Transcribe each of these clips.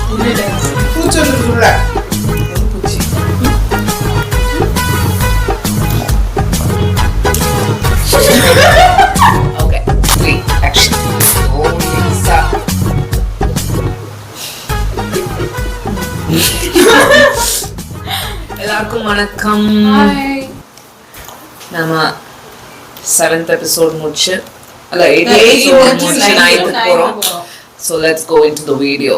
பூச்சி வந்துருக்குல்ல பூச்சி. Okay, wait, action. Oh, Lisa. எல்லாருக்கும் வணக்கம். நம்ம 7th episode முடிச்சு அல்ல 8th episode முடிச்சு 9th போறோம். So let's go into the video.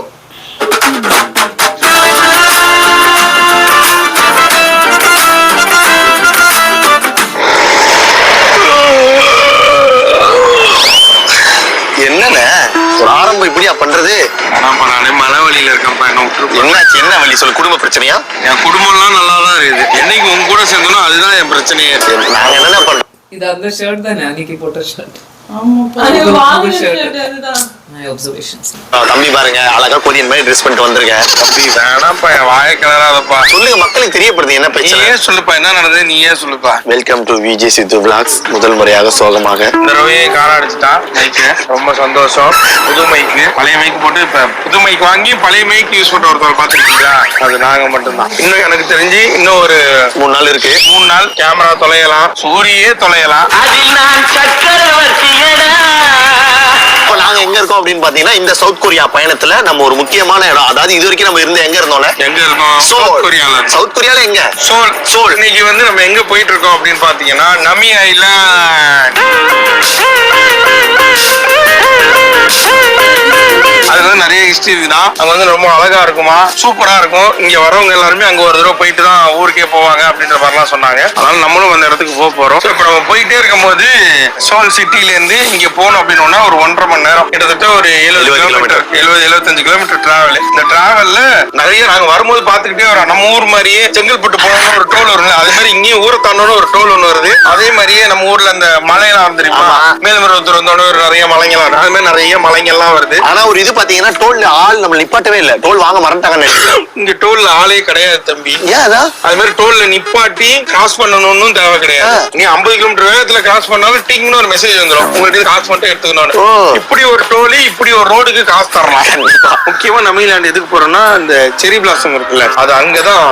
என்னண்ணே ஒரு ஆரம்பம் இப்படியா பண்றது? நானே மலை வழியில இருக்கேன்ப்பா. என்னாச்சு? என்ன வழி சொல்லு? குடும்ப பிரச்சனையா? என் குடும்பம்லாம் நல்லா தான் இருக்குது. என்னைக்கு உங்க கூட சேர்ந்தனோ அதுதான் என் பிரச்சனையே. நாங்க என்ன பண்றோம்? இது அந்த ஷர்ட் தானே அன்னைக்கு போட்ட ஷர்ட். My observations. தம்பி பாருங்க, அழகா கொரியன் மாதிரி ட்ரெஸ் பண்ணிட்டு வந்திருக்கேன். தம்பி வேணாம்ப்பா, என் வாயை கிளறாதப்பா. சொல்லுங்க, மக்களுக்கு தெரியப்படுது என்ன பிரச்சனை. நீயே சொல்லுப்பா, என்ன நடந்தது நீயே சொல்லுப்பா. Welcome to VJ Siddhu vlogs. முதல் முறையாக சோகமாக இந்த ரவையை கார அடிச்சுட்டா மைக்கு. ரொம்ப சந்தோஷம். புது மைக்கு பழைய மைக்கு போட்டு இப்ப புது மைக் வாங்கி பழைய மைக்கு யூஸ் பண்ற ஒருத்தர் பாத்துருக்கீங்களா? அது நாங்க மட்டும்தான். இன்னும் எனக்கு தெரிஞ்சு இன்னும் ஒரு 3 நாள் இருக்கு. 3 நாள் கேமரா தொலையலாம், சூரியே தொலையலாம். இப்போ நாங்க எங்க இருக்கோம் அப்படின்னு பாத்தீங்கன்னா, இந்த சவுத் கொரியா பயணத்துல நம்ம ஒரு முக்கியமான இடம், அதாவது இது வரைக்கும் நம்ம எங்க இருந்தோம்ல, எங்க இருக்கோம்? சவுத் கொரியால. சவுத் கொரியால எங்க? சோல். இன்னைக்கு வந்து நம்ம எங்க போயிட்டு இருக்கோம் அப்படின்னு பாத்தீங்கன்னா, நமி ஐலாண்ட். அது வந்து நிறைய ஹிஸ்டரி இருக்குதான். அங்க வந்து ரொம்ப அழகா இருக்குமா, சூப்பரா இருக்கும். இங்க வரவங்க எல்லாருமே அங்க ஒரு தடவை போயிட்டு தான் ஊருக்கே போவாங்க அப்படின்ற மாதிரிலாம் சொன்னாங்க. அதனால நம்மளும் அந்த இடத்துக்கு போறோம். இப்ப நம்ம போயிட்டே இருக்கும் போது சோல் சிட்டில இருந்து இங்க போகணும் அப்படின்னா ஒரு 1.5 மணி நேரம், கிட்டத்தட்ட ஒரு 70 கிலோமீட்டர், 70-75 கிலோமீட்டர் டிராவல். இந்த டிராவல்ல நிறைய நாங்க வரும்போது பாத்துக்கிட்டே வரோம். நம்ம ஊர் மாதிரியே செங்கல்பட்டு போனோம்னு ஒரு டோல் வரும்ல, அதே மாதிரி இங்கேயும் ஊரை தாண்டோன்னு ஒரு டோல் ஒண்ணு வருது. அதே மாதிரியே நம்ம ஊர்ல அந்த மலையெல்லாம் தெரியுமா, மேல்மருவத்தூர் வந்தோட நிறைய மலைங்கெல்லாம் வருது. அது மாதிரி நிறைய மலைங்கெல்லாம் வருது. ஆனா ஒரு இது பாத்தீங்கன்னா, டோல்ல ஆள் நம்ம நிப்பாட்டவே இல்ல. டோல் வாங்க மறந்துட்டாங்கன்னு இங்க டோல்ல ஆளே கிடையாது தம்பி. ஏன் அதா? அது மாதிரி டோல்ல நிப்பாட்டி கிராஸ் பண்ணணும்னு தேவை கிடையாது. நீ 50 கிலோமீட்டர் வேகத்துல கிராஸ் பண்ணாலும் டிங்னு ஒரு மெசேஜ் வந்துடும், உங்களுக்கு காசு மட்டும் எடுத்துக்கணும். இப்படி ஒரு டோலி இப்படி ஒரு ரோடுக்கு காசு தரலாம். முக்கியமா தமிழ்நாடு எதுக்கு போறோம்னா, இந்த செரி பிளாசம் இருக்குல்ல, அது அங்கதான்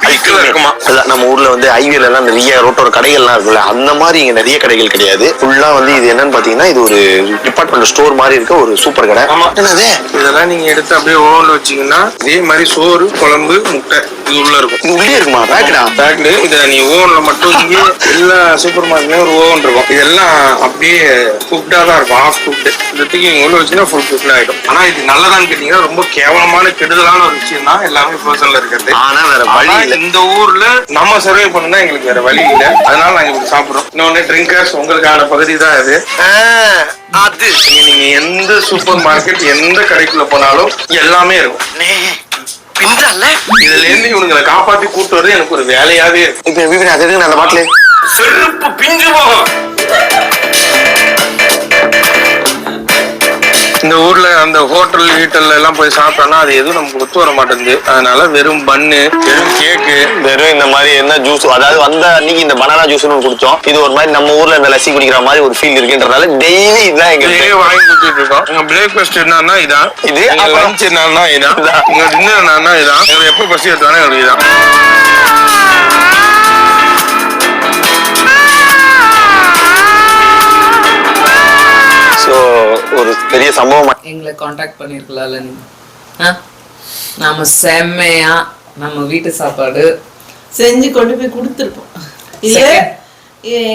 பீக்ல இருக்குமா. நம்ம ஊர்ல வந்து ஹைவேல எல்லாம் நிறைய ரோட்டோர கடைகள்லாம் இருக்குல்ல, அந்த மாதிரி இங்க நிறைய கடைகள் கிடையாது. ஃபுல்லா வந்து இது என்னன்னு பாத்தீங்கன்னா, இது ஒரு டிபார்ட்மெண்ட் ஸ்டோர் மாதிரி இருக்க ஒரு சூப்பர் கடை. ஆமா, என்னது இதெல்லாம் நீங்க எடுத்து அப்படியே ஓவன்ல வச்சீங்கன்னா இதே மாதிரி சோறு, குழம்பு, முட்டை இது உள்ள இருக்கும். இது உள்ளே இருக்குமா? பேக்டு. இதை நீ ஓவன்ல மட்டும் இங்கே எல்லா சூப்பர் மார்க்கெட்லயும் ஒரு ஓவன் இருக்கும். இதெல்லாம் அப்படியே குக்டா தான் இருக்கும், ஆஃப் குக்டு. இதுக்கு இங்க உள்ள வச்சுன்னா ஃபுல் குக்ல ஆயிடும். ஆனா இது நல்லதான்னு கேட்டீங்கன்னா, ரொம்ப கேவலமான கெடுதலான ஒரு விஷயம் தான் எல்லாமே பர்சனல்ல இருக்கிறது. ஆனா வேற வழி இல்ல. இந்த ஊர்ல நம்ம சர்வே பண்ணா எங்களுக்கு வேற வழி இல்ல, அதனால நாங்க இப்படி சாப்பிடுறோம். இன்னொன்னு ட்ரிங்கர்ஸ் உங்களுக்கான பகுதி தான் இது. அது நீங்க எந்த சூப்பர் மார்க்கெட் எந்த கடைக்குள்ள போனாலும் எல்லாமே இருக்கும். இதுல இருந்து இவனுங்களை காப்பாத்தி கூட்டு வருது எனக்கு ஒரு வேலையாவே இருக்கு. இப்ப அது எதுக்கு அந்த பாட்டில செருப்பு பிஞ்சு போகும். இந்த ஊர்ல அந்த ஹோட்டல் வீட்டல்ல எல்லாம் போய் சாப்பிட்டோம்னா அது எதுவும் நமக்கு ஒத்து வர மாட்டேங்குது. அதனால வெறும் பன்னு, வெறும் கேக்கு, வெறும் இந்த மாதிரி என்ன ஜூஸ், அதாவது வந்த அன்னைக்கு இந்த பனானா ஜூஸ்னு குடிச்சோம். இது ஒரு மாதிரி நம்ம ஊர்ல இந்த லஸ்ஸி குடிக்கிற மாதிரி ஒரு ஃபீல் இருக்குன்றதால டெய்லி இதான் எங்க வாங்கி குடிச்சிட்டு இருக்கோம். எங்க பிரேக்ஃபாஸ்ட் என்னன்னா இதான், இது லஞ்ச் என்னன்னா இதான், எங்க டின்னர் என்னன்னா இதான், எங்களுக்கு எப்ப பசி எடுத்தாலும் எங்களுக்கு இதான். ஒரு பெரிய சம்பவம். எங்களை காண்டாக்ட் பண்ணிருக்கலாம்ல நீங்க. நாம செம்மையா நம்ம வீட்டு சாப்பாடு செஞ்சு கொண்டு போய் கொடுத்துருப்போம். இல்ல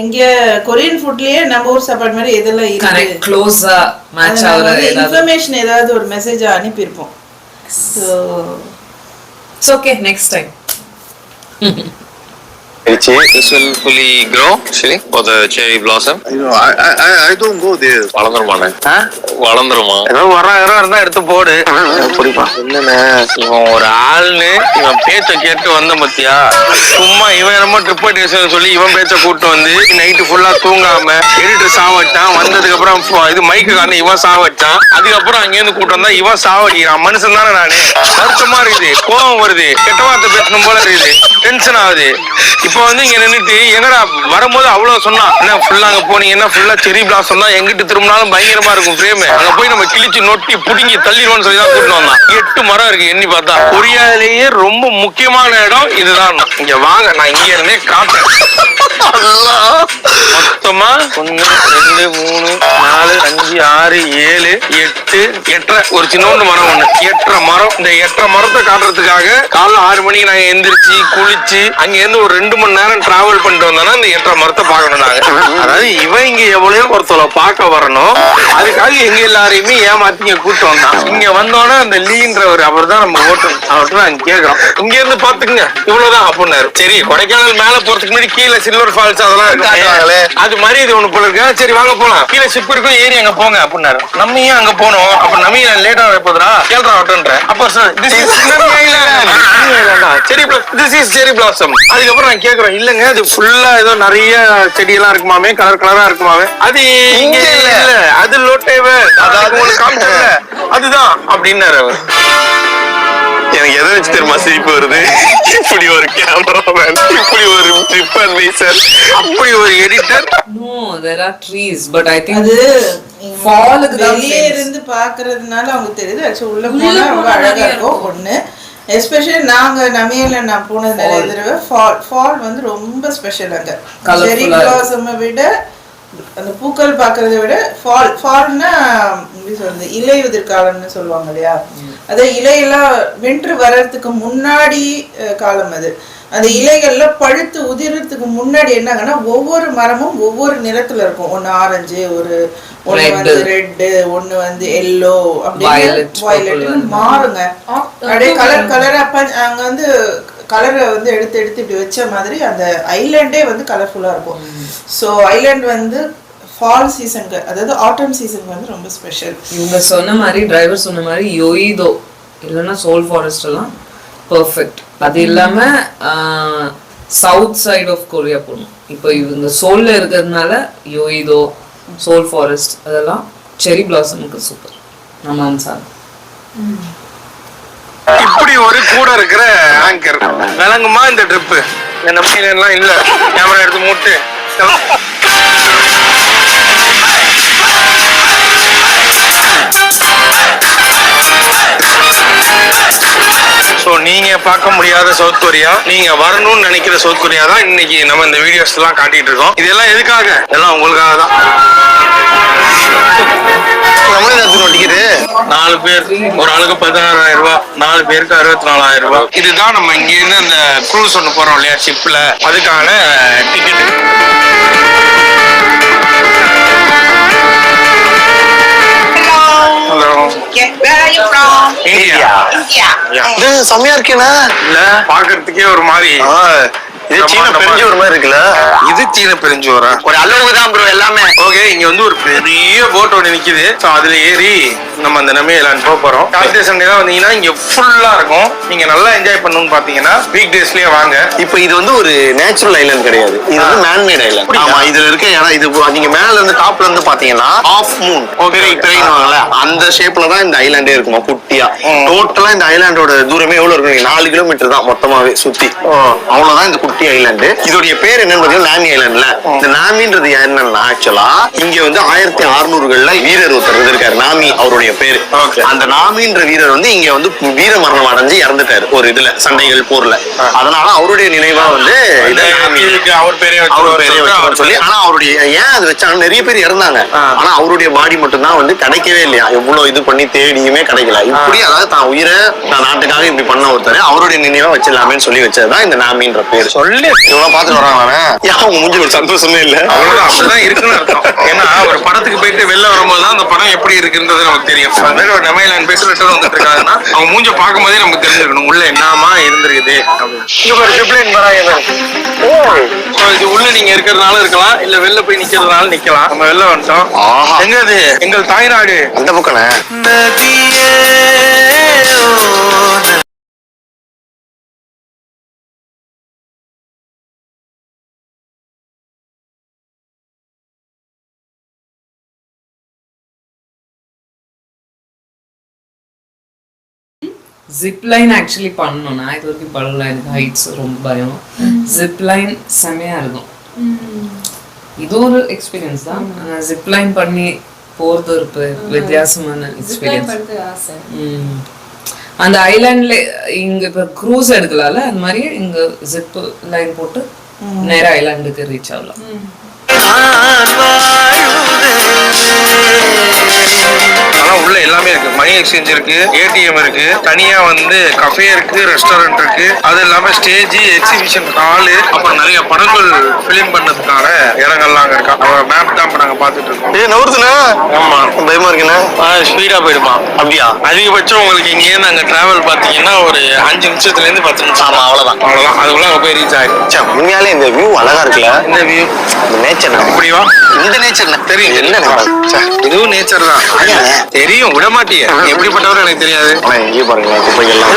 எங்க கொரியன் ஃபுட்லயே நம்ம ஊர் சாப்பாடு மாதிரி எதெல்லாம் இருக்கு, க்ளோஸா மேட்ச் ஆகுற இன்ஃபர்மேஷன் ஏதாவது ஒரு மெசேஜ் அனுப்பியிருப்போம். So it's okay, next time. This will fully grow actually for the cherry blossom. I don't go there. வளந்துருமானே? வளந்துருமா? ஏதோ வர இருந்தா எடுத்து போடு. புரியுமா? என்னண்ணே இவன் ஒரு ஆள்னு இவன் பேச்ச கேட்டு வந்த பத்தியா, சும்மா இவன் என்னமோ ட்ரிப் அடிஷன் சொல்லி இவன் பேச்ச கூட்டு வந்து நைட்டு ஃபுல்லா தூங்காம எடிட்டர் சாவட்டான். வந்ததுக்கு அப்புறம் இது மைக்கு காரணம் இவன் சாவட்டான். அதுக்கப்புறம் அங்கேருந்து கூட்டு வந்தா இவன் சாவடிக்கிறான். மனுஷன் தானே நானு. வருத்தமா இருக்குது, கோபம் வருது, கெட்ட வார்த்தை பேசணும் போல இருக்குது. டென்ஷன் ஆகுது. இப்போ வந்து இங்க நின்னுட்டு எங்கடா வரும்போது அவ்வளவு சொன்னா என்ன ஃபுல்லா அங்க போனீங்கன்னா ஃபுல்லா செரி பிளாசம் தான், எங்கிட்டு திரும்பினாலும் பயங்கரமா இருக்கும் ஃப்ரேம். அங்க போய் நம்ம கிழிச்சு நொட்டி புடுங்கி தள்ளிடுவோம்னு சொல்லி தான் கூட்டிட்டு வந்தான். 8 மரம் இருக்கு எண்ணி பார்த்தா. கொரியாலேயே ரொம்ப முக்கியமான இடம் இதுதான். இங்க வாங்க, நான் இங்க இருந்தே காட்டுறேன். மொத்தமா 1 2 3 4 5 6 7 8 8 ஒரு சின்னோண்டு மரம் ஒண்ணு 8 மரம். இந்த 8 மரத்தை காட்டுறதுக்காக காலைல 6 மணிக்கு நாங்க எந்திரிச்சு குளிச்சு அங்க இருந்து ஒரு 2 மணி நேரம் டிராவல் பண்ணிட்டு வந்தோம்னா இந்த 8 மரத்தை பார்க்கணும் நாங்க. அதாவது இவன் இங்க எவ்வளவு ஒருத்தவளை பார்க்க வரணும், அதுக்காக எங்க எல்லாரையுமே ஏமாத்தி இங்க கூட்டு வந்தான். இங்க வந்தோன்னா அந்த லீன்றவர் அவர் தான் நம்ம ஓட்டணும். அவர்கிட்ட நாங்க கேக்குறோம், இங்க இருந்து பாத்துக்குங்க இவ்வளவுதான் அப்படின்னாரு. சரி, கொடைக்கானல் மேல போறதுக்கு முன்னாடி கீழே சில்வர் ஃபால்ஸ் அதெல்லாம் இருக்கு, அது மாதிரி இது ஒண்ணு போல இருக்கு. சரி வாங்க போலாம், கீழே ஷிப் இருக்கும் ஏறி அங்க போங்க அப்படின்னாரு. நம்ம ஏன் அங்க போனோம், அப்ப நம்ம லேட்டா போதுரா கேள்றா ஆட்டோன்ற. அப்ப சார் திஸ் இஸ் செரி திஸ் இஸ் செரி பிளாசம். அதுக்கப்புறம் நான் கேக்குறேன், இல்லங்க அது ஃபுல்லா ஏதோ நிறைய செடி எல்லாம் இருக்குமாமே, கலர் கலரா இருக்குமாமே. அது இங்க இல்ல, அது லோட்டேவே, அதாவது உங்களுக்கு காமிச்சல அதுதான் அப்படின்னாரு அவர். எனக்கு எதை வச்சு தெரியுமா சிரிப்பு வருது, இப்படி ஒரு கேமராமேன், இப்படி ஒரு ட்ரிப் அட்வைசர், அப்படி ஒரு editor. No, there are trees, but I think அது ஃபாலுக்கு தான் வெளியே இருந்து பாக்குறதுனால அவங்க தெரியுது. ஆக்சுவலி உள்ள போனா ரொம்ப அழகா இருக்கும் ஒண்ணு. எஸ்பெஷலி நாங்க நமையில நான் போனது நிறைய தடவை. ஃபால் வந்து ரொம்ப ஸ்பெஷல். அங்க செரி பிளாசமை விட அந்த பூக்கள் பாக்குறதை விட ஃபால்னா எப்படி சொல்றது, இலையுதிர் காலம்னு சொல்லுவாங்க இல்லையா, அது இலையெல்லாம் வின்டர் வர்றதுக்கு முன்னாடி காலம். அது அந்த இலைகள்ல பழுத்து உதிரத்துக்கு முன்னாடி என்னாங்கன்னா ஒவ்வொரு மரமும் ஒவ்வொரு நிறத்துல இருக்கும். ஒன்னு ஆரஞ்சு, ஒண்ணு வந்து ரெட்டு, ஒண்ணு வந்து எல்லோ, வயலட் மாறுங்க. அப்படியே கலர் கலரா அங்க வந்து கலரை வந்து எடுத்து இப்படி வச்ச மாதிரி அந்த ஐலாண்டே வந்து கலர்ஃபுல்லா இருக்கும். ஸோ ஐலாண்ட் வந்து ஃபால் சீசனுக்கு, அதாவது ஆட்டம் சீசனுக்கு வந்து ரொம்ப ஸ்பெஷல். இவங்க சொன்ன மாதிரி, டிரைவர் சொன்ன மாதிரி யோயிதோ இல்லைன்னா சோல் ஃபாரஸ்ட் எல்லாம் பர்ஃபெக்ட். அது இல்லாம சவுத் சைட் ஆஃப் கொரியா போகணும். இப்போ இவங்க சோல்ல இருக்கிறதுனால யோயிதோ, சோல் ஃபாரஸ்ட் அதெல்லாம் செரி பிளாசமுக்கு சூப்பர். நம்ம அம்சாங்க இப்படி ஒரு கூட இருக்கிற ஆங்கர் விளங்குமா இந்த ட்ரிப்பு? இந்த நம்பிக்கைலாம் இல்ல, கேமரா எடுத்து மூட்டு. ஸோ நீங்க பார்க்க முடியாத சவுத் கொரியா, நீங்க வரணும்னு நினைக்கிற சவுத் கொரியா தான் இன்னைக்கு நம்ம இந்த வீடியோஸ் எல்லாம் காட்டிட்டு இருக்கோம். இதெல்லாம் எதுக்காக? எல்லாம் உங்களுக்காக தான். 4 பேர், ஒரு ஆளுக்கு 16,000 ரூபாய், 4 பேருக்கு 64,000 ரூபாய். இதுதான் நம்ம இங்க இருந்து அந்த க்ரூஸ் ஒண்ணு போறோம் இல்லையா ஷிப்ல, அதுக்கான டிக்கெட். செம்மையா இருக்கேனா? இல்ல பாக்குறதுக்கே ஒரு மாதிரி இது சீன பெருஞ்சோறு மாதிரி இருக்குல்ல. இது சீன பெருஞ்சோறா? ஒரு அளவுக்கு தான் ப்ரோ எல்லாமே. ஓகே, இங்க வந்து ஒரு பெரிய போட் ஒன்று நிக்குது. ஸோ அதுல ஏறி நம்ம அந்த நமையெல்லாம் போக போறோம். சாட்டர்டே சண்டே தான் வந்தீங்கன்னா இங்க ஃபுல்லா இருக்கும். நீங்க நல்லா என்ஜாய் பண்ணணும்னு பாத்தீங்கன்னா வீக் டேஸ்லயே வாங்க. இப்போ இது வந்து ஒரு நேச்சுரல் ஐலாண்ட் கிடையாது, இது வந்து மேன்மேட் ஐலாண்ட். ஆமா, இதுல இருக்க இடம் இது நீங்க மேல இருந்து டாப்ல இருந்து பாத்தீங்கன்னா ஆஃப் மூன் பிறைவாங்கல்ல, அந்த ஷேப்ல தான் இந்த ஐலாண்டே இருக்குமா குட்டியா. டோட்டலா இந்த ஐலாண்டோட தூரமே எவ்வளவு இருக்கு? 4 கிலோமீட்டர் தான் மொத்தமாவே சுத்தி. அவ்வளவுதான் இந்த குட்டி ஐலாண்டு. இதோடைய பேர் என்னன்னு பாத்தீங்கன்னா நாமி ஐலாண்ட்ல. இந்த நாமின்றது என்னன்னா ஆக்சுவலா இங்க வந்து 1600களில் வீரர் ஒருத்தர் இருக்காரு, நாமி அவருடைய பேரு. அந்த நாமின்ற வீரர் வந்து இங்க வந்து வீர மரணம் அடைஞ்சு இறந்துட்டாரு ஒரு இதுல, சண்டைகள் போர்ல. அதனால அவருடைய நினைவா வந்து அவர் பேரே சொல்லி. ஆனா அவருடைய ஏன் அது வச்சாங்க, நிறைய பேர் இறந்தாங்க. ஆனா அவருடைய பாடி மட்டும் தான் வந்து கிடைக்கவே இல்லையா. எவ்வளவு இது பண்ணி தேடியுமே கிடைக்கல. இப்படி அதாவது தான் உயிரை நான் நாட்டுக்காக இப்படி பண்ண ஒருத்தர் அவருடைய நினைவா வச்சிடலாமேன்னு சொல்லி வச்சதுதான் இந்த நாமின்ற பேர். சொல்லி இவ்வளவு பாத்துட்டு வராங்க. அவங்க மூஞ்சி ஒரு சந்தோஷமே இல்ல. அவ்வளவுதான், அப்படிதான் இருக்குன்னு அர்த்தம். ஏன்னா ஒரு படத்துக்கு போயிட்டு வெளில வரும்போது தான் அந்த படம் எப்படி இருக்குன்றது நமக்கு தெரியும். அது மாதிரி ஒரு நமையிலான் பேசி ரிட்டர்ன் வந்துட்டு இருக்காங்கன்னா அவங்க மூஞ்ச பார்க்கும் போதே நமக்கு தெரிஞ்சிருக்கணும் உள்ள என்னமா இருந்திருக்குது. இது உள்ள நீங்க இருக்கிறதுனால இருக்கலாம், இல்ல வெளில போய் நிக்கிறதுனால நிக்கலாம். நம்ம வெளில வந்துட்டோம். எங்க அது? எங்கள் தாய்நாடு அந்த பக்கம். ஜிப் லைன் ஆக்சுவலி பண்ணணும். நான் இது வரைக்கும் பண்ணல, எனக்கு ஹைட்ஸ் ரொம்ப பயம். ஜிப் லைன் செமையா இருக்கும். இது ஒரு எக்ஸ்பீரியன்ஸ் தான். ஜிப் லைன் பண்ணி போறது ஒரு வித்தியாசமான எக்ஸ்பீரியன்ஸ். அந்த ஐலாண்ட்ல இங்க இப்ப க்ரூஸ் எடுக்கலாம்ல, அந்த மாதிரி இங்க ஜிப் லைன் போட்டு நேரா ஐலாண்டுக்கு ரீச் ஆகலாம். ஆனா உள்ள எல்லாமே இருக்கு. மணி எக்ஸ்சேஞ்ச் இருக்கு, ஏடிஎம் இருக்கு, தனியா வந்து கஃபே இருக்கு, ரெஸ்டாரண்ட் இருக்கு, அது இல்லாம ஸ்டேஜ், எக்ஸிபிஷன் ஹாலு, அப்புறம் நிறைய படங்கள் பிலிம் பண்ணதுக்கான இடங்கள்லாம் அங்க இருக்கா. மேப் தான் இப்ப நாங்க பாத்துட்டு இருக்கோம். நவுறுதுண்ணா. ஆமா, பயமா இருக்குண்ணா. ஸ்பீடா போயிடுமா? அப்படியா? அதிகபட்சம் உங்களுக்கு இங்க இருந்து அங்க டிராவல் பாத்தீங்கன்னா ஒரு 5 நிமிஷத்துல இருந்து 10 நிமிஷம். ஆமா, அவ்வளவுதான். அதுக்குள்ள அங்க போய் ரீச் ஆயிடும். உண்மையாலே இந்த வியூ அழகா இருக்குல்ல. இந்த வியூ, இந்த நேச்சர் இப்படிவா? இந்த நேச்சர் தெரியும். என்ன இதுவும் நேச்சர் தான் தெரியும், விட மாட்டிய. எப்படிப்பட்டவரும் எனக்கு தெரியாது. இங்கே பாருங்களேன், குப்பைகள்லாம்.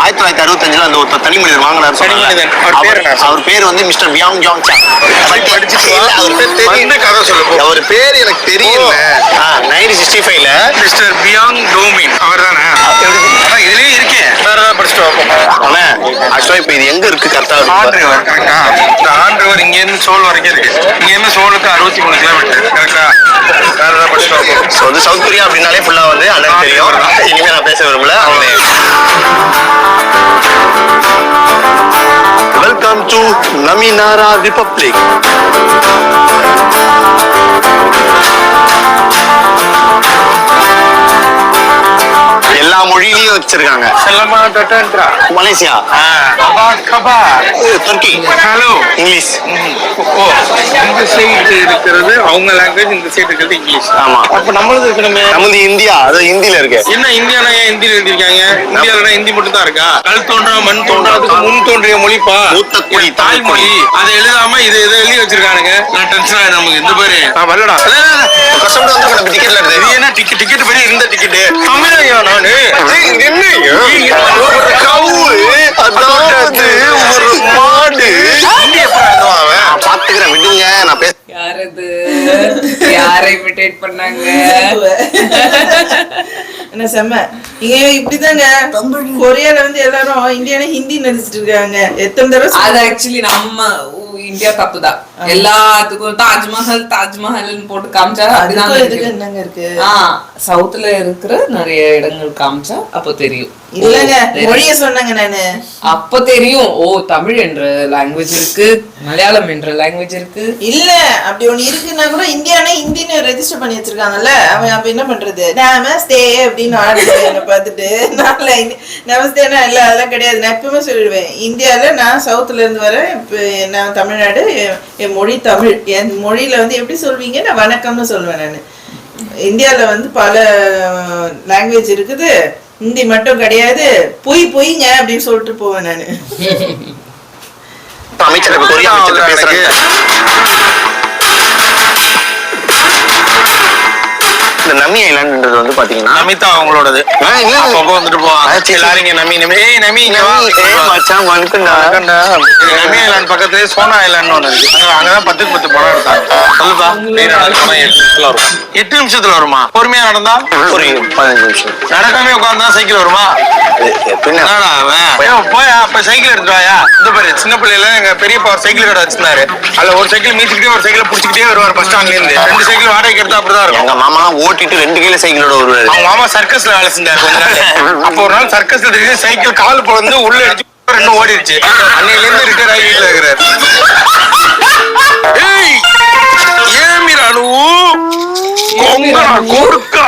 1965 அந்த ஒரு தனி மனிதன் வாங்கினார். அவர் பேர் வந்து மிஸ்டர் பியாங் ஜாங் சாங். அவர் பேர் எனக்கு தெரியல. 1965ல மிஸ்டர் பியாங் டோமின் அவர் தானே? இதுலயே இருக்கேன். வேற ஏதாவது படிச்சுட்டு வைப்போம். ஆக்சுவலா இப்ப இது எங்க இருக்கு கரெக்டா? ஆண்ட்ரிவர். கரெக்டா? இந்த ஆண்ட்ரிவர் இங்க இருந்து சோல் வரைக்கும் இருக்கு. இங்க இருந்து சோலுக்கு 63 கிலோமீட்டர். கரெக்டா? வேற ஏதாவது படிச்சுட்டு வைப்போம். வந்து சவுத் கொரியா அப்படின்னாலே ஃபுல்லா வந்து அண்ணன் தெரியும். இனிமே நான் பேச விரும்பல. Welcome to Naminara republic. எல்லா மொழியிலையும் வச்சிருக்காங்க. Malaysia, Turkey, hello, English. இந்த சைடு இருக்கிறது அவங்க லாங்குவேஜ், இந்த சைடு இருக்கிறது இங்கிலீஷ். ஆமா. அப்ப நம்மளது இருக்கணுமே. நமது இந்தியா, அது ஹிந்தில இருக்கு. என்ன இந்தியானா ஏன் ஹிந்தில எழுதிருக்காங்க? இந்தியாவில ஹிந்தி மட்டும் தான் இருக்கா? கல் தோன்றா மண் தோன்றாதுக்கு முன் தோன்றிய மொழிப்பா, மூத்தக்குடி தாய்மொழி. அதை எழுதாம இதை எழுதி வச்சிருக்கானுங்க. நான் டென்ஷன் ஆயிடும் நமக்கு. இந்த பேரு வரலடா. கஷ்டப்பட்டு வந்து டிக்கெட்ல இருக்கு. இது என்ன டிக்கெட் பெரிய இருந்த டிக்கெட் தமிழையா? நானு ஒரு மாடு பாத்துக்கிறேன், விடுங்க. நான் பேச யாரது? யாரை இமிடேட் பண்ணாங்க? என்ன செம்ம. இங்க இப்படிதாங்க கொரியால வந்து எல்லாரும் இந்தியானே ஹிந்தி நினைச்சிட்டு இருக்காங்க. எத்தனை தடவை அது ஆக்சுவலி நம்ம இந்தியா தப்பு தான். எல்லாத்துக்கும் தாஜ்மஹல் போட்டு காமிச்சா அப்படிதான் என்னங்க இருக்கு. சவுத்துல இருக்கிற நிறைய இடங்கள் காமிச்சா அப்போ தெரியும். இல்லங்க, மொழிய சொன்னாங்க நானு. அப்ப தெரியும், ஓ தமிழ் என்ற லாங்குவேஜ் இருக்கு, மலையாளம் என்ற லாங்குவேஜ் இருக்கு. இல்ல அப்படி ஒண்ணு இருக்குன்னா கூட இந்தியானே ஹிந்தின்னு ரெஜிஸ்டர் பண்ணி வச்சிருக்காங்கல்ல. அவன் அப்ப என்ன பண்றது? நமஸ்தே அப்படின்னு ஆடுது என்ன பார்த்துட்டு. நமஸ்தேனா இல்ல, அதெல்லாம் கிடையாது. நான் எப்பவுமே சொல்லிடுவேன், இந்தியால நான் சவுத்துல இருந்து வரேன். இப்ப நான் தமிழ்நாடு, என் மொழி தமிழ். என் மொழியில வந்து எப்படி சொல்வீங்க? நான் வணக்கம்னு சொல்லுவேன். நான் இந்தியால வந்து பல லாங்குவேஜ் இருக்குது, ஹிந்தி மட்டும் கிடையாது. பொய்ங்க அப்படின்னு சொல்லிட்டு போவேன் நானு. அமைச்சர் கொரியா அமைச்சர் பேசுறாங்க. இந்த நமி ஐலாண்ட்ன்றது வந்து பாத்தீங்கன்னா நமிதா அவங்களோடது. அப்பப்போ வந்துட்டு போவாங்க எல்லாரும். இங்க நமி இங்க வா மச்சான் வணக்கம்டா. நமி ஐலாண்ட் பக்கத்துலயே சோனா ஐலாண்ட் ஒண்ணு இருக்கு. அங்கதான் 10க்கு 10 படம் எடுத்தாங்க. சொல்லுப்பா. 8 நிமிஷத்துல வருமா? பொறுமையா நடந்தா ஒரு 15 நிமிஷம். நடக்காம உட்கார்ந்தா சைக்கிள் வருமா? போயா அப்ப சைக்கிள் எடுத்துட்டு வாயா. இந்த பாரு, சின்ன பிள்ளைல எங்க பெரியப்பா சைக்கிள் கடை வச்சிருந்தாரு. அதுல ஒரு சைக்கிள் மீச்சுக்கிட்டே ஒரு சைக்கிள் புடிச்சுக்கிட்டே வருவார் பஸ் ஸ்டாண்ட்ல இருந்து. 2 சைக்கிள் வாடகைக்கு எடுத்தா அப்படிதான் இருக்கும். எங்க மாமா ஓட்டிட்டு 2 கையில சைக்கிளோட வருவாரு. அவங்க மாமா சர்க்கஸ்ல வேலை செஞ்சாரு கொஞ்ச நாள். அப்போ ஒரு நாள் சர்க்கஸ்ல திடீர்னு சைக்கிள் கால் பிறந்து உள்ள அடிச்சு 2 ஓடிடுச்சு. அன்னையில இருந்து ரிட்டர் ஆகி வீட்டுல இருக்கிறாரு. ஏய் ஏமிரானு கொங்கரா கொடுக்கா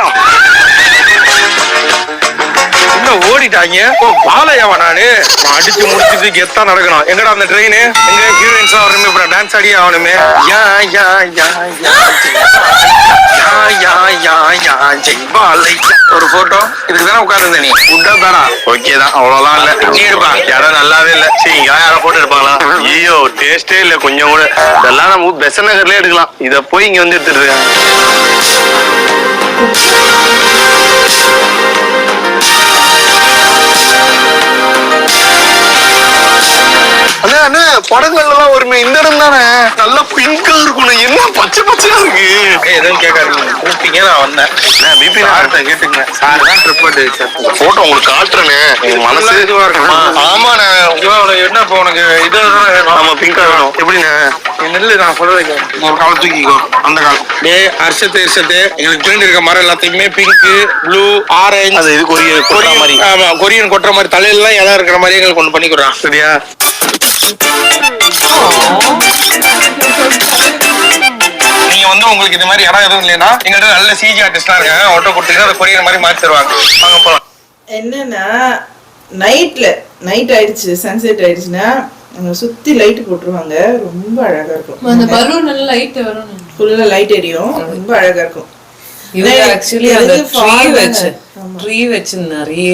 ஓடிட்டாங்க. பாலையாவா? நானு அடிச்சு முடிச்சுட்டு கெத்தா நடக்கணும். எங்கடா அந்த ட்ரெயின்? எங்க ஹீரோயின்ஸ் வரணுமே, டான்ஸ் ஆடியே ஆகணுமே. ஒரு போட்டோ இதுக்குதானே உட்கார்ந்து நீ உட்டா தானா? ஓகே தான், அவ்வளவுதான். இல்ல நீ எடுப்பாங்க யாரும் நல்லாவே இல்ல. சரி, யாரும் போட்டு எடுப்பாங்களா? ஐயோ டேஸ்டே இல்ல கொஞ்சம் கூட. இதெல்லாம் நம்ம பெசன் நகர்லயே எடுக்கலாம். இத போய் இங்க வந்து எடுத்துட்டு இருக்காங்க. படங்கள்ல எல்லாம் ஒருமே இந்த இடம் தானே நல்லா பிங்கா இருக்கணும். என்ன பச்சை பச்சையா இருக்கு? எதுவும் கேட்காதீங்க. கூப்பிட்டீங்க நான் வந்தேன். பிபி கேட்டுங்க சார் தான் ட்ரிப் போட்டு போட்டோ உங்களுக்கு காட்டுறேனே மனசு இதுவா இருக்குமா? ஆமாண்ணே. என்ன இப்போ உனக்கு இது நம்ம பிங்கா வேணும் எப்படிண்ணே? நெல்லு நான் சொல்றேன் ஒரு காலம் தூக்கிக்கோ. அந்த காலம் அரிசத்து எங்களுக்கு பிரிண்ட் இருக்க மரம் எல்லாத்தையுமே பிங்க், ப்ளூ, ஆரஞ்சு, அது இது கொரியன் மாதிரி. ஆமா கொரியன் கொட்டுற மாதிரி தலையெல்லாம் இடம் இருக்கிற மாதிரி எங்களுக்கு ஒன்று பண்ணிக்கிறோம். சரியா? நீங்க வந்து உங்களுக்கு இது மாதிரி இடம் எதுவும் இல்லைன்னா எங்கள்கிட்ட நல்ல சிஜி ஆர்டிஸ்ட்லாம் இருக்காங்க. ஆட்டோ கொடுத்தீங்கன்னா அதை கொரியன் மாதிரி மாற்றி தருவாங்க. வாங்க போலாம். என்னன்னா நைட் ஆயிடுச்சு, சன்செட் ஆயிடுச்சுன்னா அங்க சுத்தி லைட் போட்டுருவாங்க. ரொம்ப அழகா இருக்கும். அந்த பலூன் நல்ல லைட் வரும். ஃபுல்லா லைட் எரியும். ரொம்ப அழகா இருக்கும். இவங்க ஆக்சுவலி அந்த ட்ரீ வச்சு நிறைய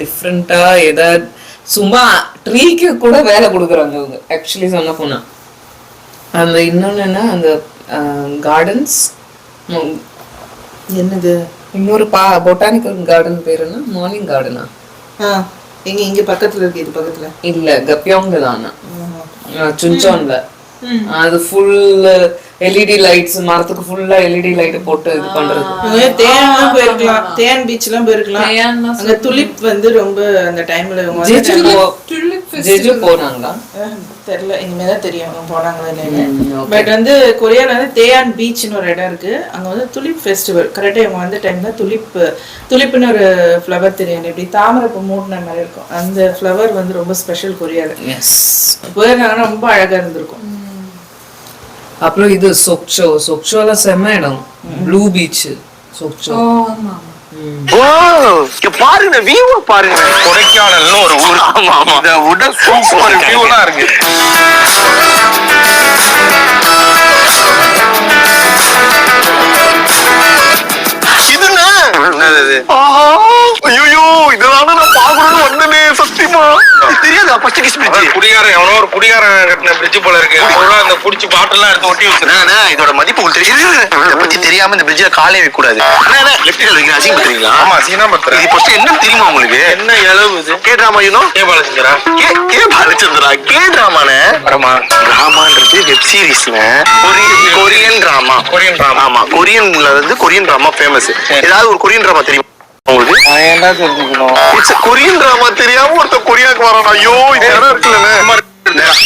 டிஃப்ரெண்டா ஏதாவது சும்மா ட்ரீக்கு கூட வேலை கொடுக்குறாங்க இவங்க. ஆக்சுவலி சொன்ன போனா அந்த இன்னொன்னு என்ன அந்த கார்டன்ஸ் என்னது இன்னொரு பொட்டானிக்கல் கார்டன் பேர் என்ன? மார்னிங் கார்டனா? இங்க பக்கத்துல இருக்கு. இது பக்கத்துல இல்ல கப்பியோங்க தானா சுன்சோன்ல. அது ஃபுல் எல்இடி லைட்ஸ், மரத்துக்கு ஃபுல்லா எல்இடி லைட் போட்டு இது பண்றது. தேன்லாம் போயிருக்கலாம். தேன் பீச் எல்லாம் போயிருக்கலாம். அங்க துலிப் வந்து ரொம்ப அந்த டைம்ல ஜெஜு போனாங்களா தெரியல. இனிமேதான் தெரியும் போனாங்களா இல்லைன்னு. பட் வந்து கொரியால வந்து தேயான் பீச்னு ஒரு இடம் இருக்கு. அங்க வந்து துலிப் ஃபெஸ்டிவல் கரெக்டா இவங்க வந்த டைம்ல துலிப்னு ஒரு ஃப்ளவர் தெரியும். இப்படி தாமரைப்பூ மூடின மாதிரி இருக்கும். அந்த ஃப்ளவர் வந்து ரொம்ப ஸ்பெஷல் கொரியால. போயிருந்தாங்கன்னா ரொம்ப அழகா இருந்திருக்கும். அப்புறம் இது சொக்சோல செம்ம இடம். ப்ளூ பீச் சொக்சோ. பாருங்க வியூ பாருங்க. கொடைக்கானல்னு ஒரு ஊர். ஆமா ஆமா. இந்த உடல் சூப்பர் வியூலாம் இருக்கு. ஐயோ இதனால நான் பாக்கணும்னு வந்தனே சத்தியமா தெரியாதா? ஃபர்ஸ்ட் கிஸ் பிரிட்ஜ் குடிகாரன் எவனோ ஒரு குடிகாரன் கட்டின பிரிட்ஜ் போல இருக்கு. அந்த குடிச்சு பாட்டில்லாம் எடுத்து ஒட்டி வச்சிருக்கானே. இதோட மதிப்பு உங்களுக்கு தெரியாது. இத பத்தி தெரியாம இந்த பிரிட்ஜ்ல காலே வைக்க கூடாது. லெஃப்ட் ஹேண்ட் வைக்கிற அசிங்க பண்றீங்களா? ஆமா சீனா பண்றேன். இது ஃபர்ஸ்ட் என்ன தெரியுமா உங்களுக்கு? என்ன இளவு இது? K drama you? K Balachander. K Balachander. K டிராமானே ஆமா. டிராமான்றது வெப் சீரிஸ்ங்க. Korean drama. ஆமா கொரியன்ல இருந்து கொரியன் டிராமா ஃபேமஸ். ஏதாவது ஒரு கொரியன் டிராமா தெரியுமா உங்களுக்கு? நான் ஏன்டா தெரிஞ்சுக்கணும்? இட்ஸ் கொரியன் டிராமா தெரியாம ஒருத்த கொரியாக்கு வரானா? ஐயோ இது இடம் இருக்குல்லண்ணே.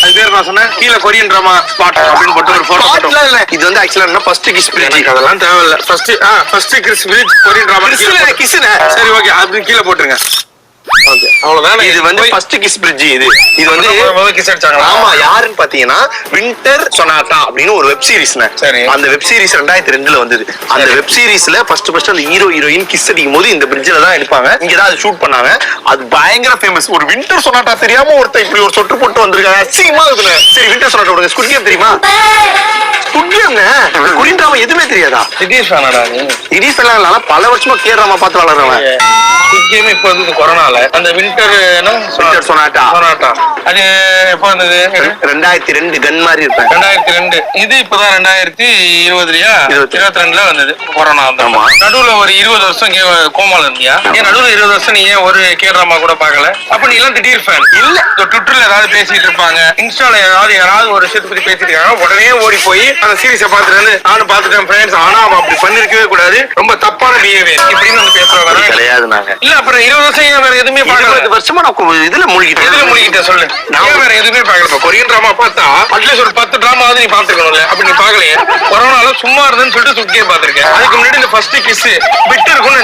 அது பேர் நான் சொன்னேன் கீழே கொரியன் டிராமா ஸ்பாட் அப்படின்னு போட்டு ஒரு போட்டோ. இது வந்து ஆக்சுவலா என்ன ஃபர்ஸ்ட் கிஸ் பிரிட்ஜ். அதெல்லாம் தேவையில்ல. First kiss bridge Korean drama கிஸ்ன. சரி ஓகே அது கீழே போட்டுருங்க. அவ்வளவுதான். இது வந்து ஃபர்ஸ்ட் கிஸ் பிரிட்ஜ். இது வந்து கிஸ் அடிச்சாங்களா? ஆமா. யாருன்னு பாத்தீங்கன்னா வின்டர் சொனாட்டா அப்படின்னு ஒரு வெப் சீரிஸ்ல. சரி. அந்த வெப் சீரிஸ் 2002ல வந்தது. அந்த வெப் சீரிஸ்ல ஃபர்ஸ்ட் அந்த ஹீரோயின் கிஸ் அடிக்கும் போது இந்த பிரிட்ஜ்ல தான் எடுப்பாங்க. இங்க தான் அது ஷூட் பண்ணாங்க. அது பயங்கர ஃபேமஸ். ஒரு வின்டர் சொனாட்டா தெரியாம ஒருத்தர் இப்படி ஒரு சொட்டு போட்டு வந்திருக்காங்க. அசிங்கமா இருக்குங்க. சரி வின்டர் சொனாட்டா விடுங்க. ஸ்குட் கேம் தெரியுமா? ஸ்குட் கேம்ங்க. கொரியன் டிராமா எதுவுமே தெரியாதா? திடீர் ஃபேனடா நீ? திடீர் ஃபேன் இல்ல. பல வருஷமா கே டிராமா பார்த்து வளர்றவன். ஸ்குட் கேம் இப்போ வந்து கொரோனால அந்த வின்டர் சொனாட்டா அது எப்போ வந்தது? 2002 கன் மாதிரி இருப்பேன். 2002. இது இப்பதான் 2020லயா 22ல வந்தது கொரோனா. ஆமா. நடுவுல ஒரு 20 வருஷம் கோமால இருந்தியா? ஏன் நடுவுல 20 வருஷம் நீ ஏன் ஒரு கேட்ராமா கூட பாக்கல? அப்ப நீ எல்லாம் திடீர் ஃபேன் இல்ல? ட்விட்டர்ல ஏதாவது பேசிட்டு இருப்பாங்க, இன்ஸ்டால யாராவது ஒரு விஷயத்தை பத்தி பேசிட்டு இருக்காங்க, உடனே ஓடி போய் அந்த சீரிஸை பார்த்துட்டு நானும் பார்த்துட்டேன் ஃப்ரெண்ட்ஸ், ஆனா அவன் அப்படி பண்ணிருக்கவே கூடாது, ரொம்ப தப்பான பிஹேவியர் இப்படின்னு வந்து பேசுறாங்க. கிடையாது நாங்க இல்ல. அப்புறம் 20 வருஷம் ஏன் வேற எதுவுமே பார்க்கல? 20 வருஷமா நான் இதுல மூழ்கிட்டேன். சொல்லு. நான் வேற எதுவுமே பார்க்கல. கொரியன் டிராமா பார்த்தா அட்லீஸ்ட் ஒரு 10 டிராமாவது நீ பாத்துக்கணும்ல. அப்படி நீ பாக்கலையே. கொரோனால சும்மா இருந்தேன்னு சொல்லிட்டு சுத்தியே பாத்திருக்கேன். அதுக்கு முன்னாடி இந்த ஃபர்ஸ்ட் கிஸ் விட்டு இருக்கும்னு